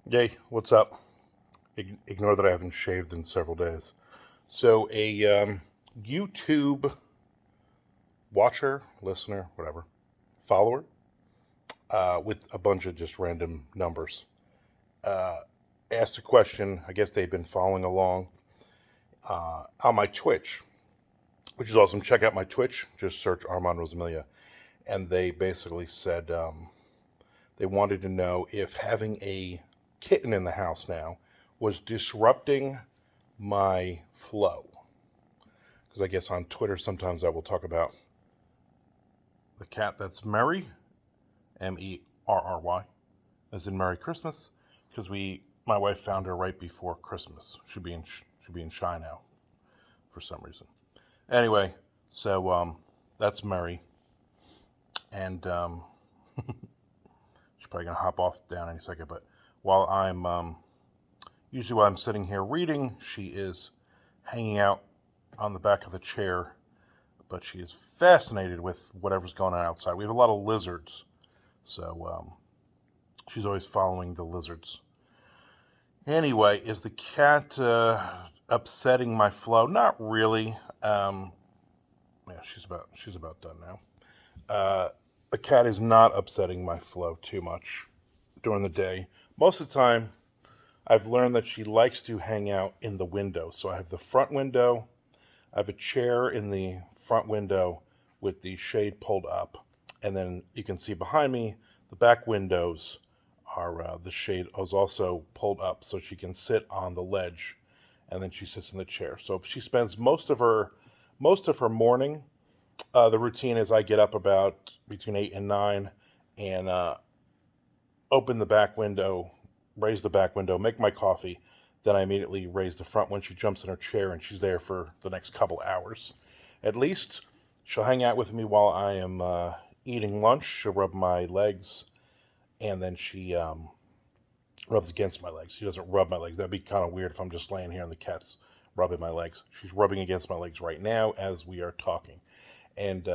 Yay, what's up? Ignore that I haven't shaved in several days. So, a YouTube watcher, listener, whatever, follower, with a bunch of just random numbers, uh, asked a question. I guess they've been following along on my Twitch, which is awesome. Check out my Twitch. Just search Armand Rosamilia. And they basically said they wanted to know if having a kitten in the house now was disrupting my flow. Because I guess on Twitter sometimes I will talk about the cat that's Merry, Merry, as in Merry Christmas, because my wife found her right before Christmas. Should be in Shy now for some reason. Anyway, so that's Merry, and she's probably gonna hop off down any second. But while I'm usually while I'm sitting here reading, she is hanging out on the back of the chair, but she is fascinated with whatever's going on outside. We have a lot of lizards, so she's always following the lizards. Anyway, is the cat upsetting my flow? Not really. Yeah, she's about done now. The cat is not upsetting my flow too much during the day. Most of the time, I've learned that she likes to hang out in the window. So I have the front window. I have a chair in the front window with the shade pulled up. And then you can see behind me, the back windows are the shade is also pulled up so she can sit on the ledge, and then she sits in the chair. So she spends most of her morning. The routine is I get up about between 8 and 9, and open the back window, raise the back window, make my coffee. Then I immediately raise the front one. She jumps in her chair and she's there for the next couple hours. At least she'll hang out with me while I am eating lunch. She'll rub my legs, and then she rubs against my legs. She doesn't rub my legs. That'd be kind of weird if I'm just laying here and the cat's rubbing my legs. She's rubbing against my legs right now as we are talking. And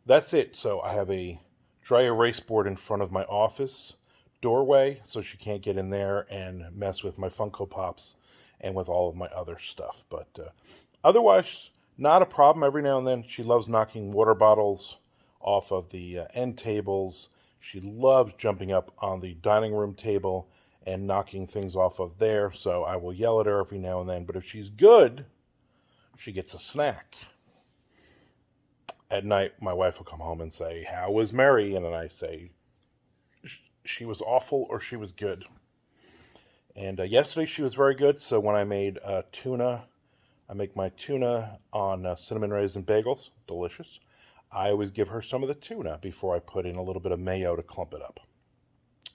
that's it. So I have a dry erase board in front of my office doorway so she can't get in there and mess with my Funko Pops and with all of my other stuff. But otherwise, not a problem. Every now and then, she loves knocking water bottles off of the end tables. She loves jumping up on the dining room table and knocking things off of there. So I will yell at her every now and then. But if she's good, she gets a snack. At night, my wife will come home and say, "How was Mary?" And then I say, "She was awful or she was good." And yesterday she was very good. So when I made tuna, I make my tuna on cinnamon raisin bagels. Delicious. I always give her some of the tuna before I put in a little bit of mayo to clump it up.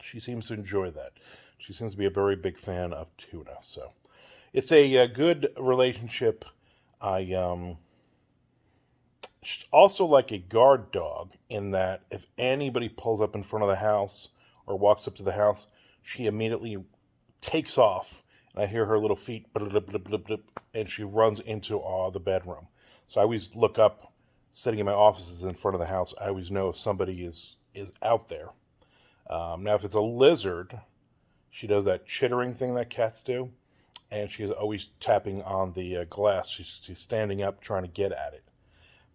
She seems to enjoy that. She seems to be a very big fan of tuna. So it's a good relationship. I She's also like a guard dog in that if anybody pulls up in front of the house or walks up to the house, she immediately takes off. And I hear her little feet, blip, blip, blip, blip, and she runs into the bedroom. So I always look up, sitting in my offices in front of the house. I always know if somebody is out there. Now, if it's a lizard, she does that chittering thing that cats do, and she's always tapping on the glass. She's standing up trying to get at it.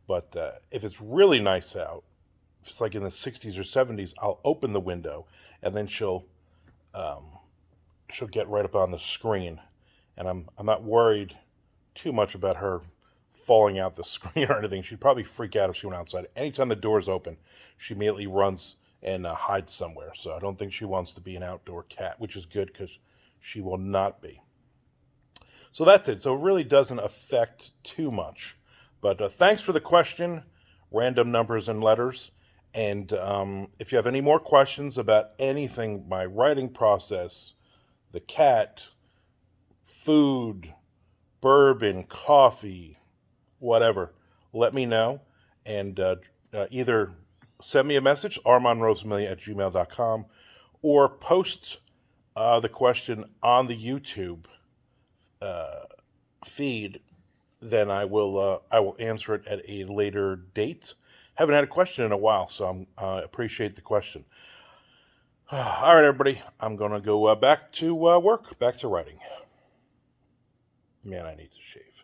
But if it's really nice out, if it's like in the 60s or 70s, I'll open the window, and then um, she'll get right up on the screen, and I'm not worried too much about her falling out the screen or anything. She'd probably freak out if she went outside. Anytime the door's open, she immediately runs and hides somewhere. So I don't think she wants to be an outdoor cat, which is good because she will not be. So that's it. So it really doesn't affect too much. But thanks for the question, random numbers and letters. And if you have any more questions about anything, my writing process, the cat, food, bourbon, coffee, whatever, let me know. And either send me a message, armandrosamilia@gmail.com, or post the question on the YouTube uh, feed. Then I will answer it at a later date. Haven't had a question in a while, so I appreciate the question. All right, everybody. I'm going to go back to work, back to writing. Man, I need to shave.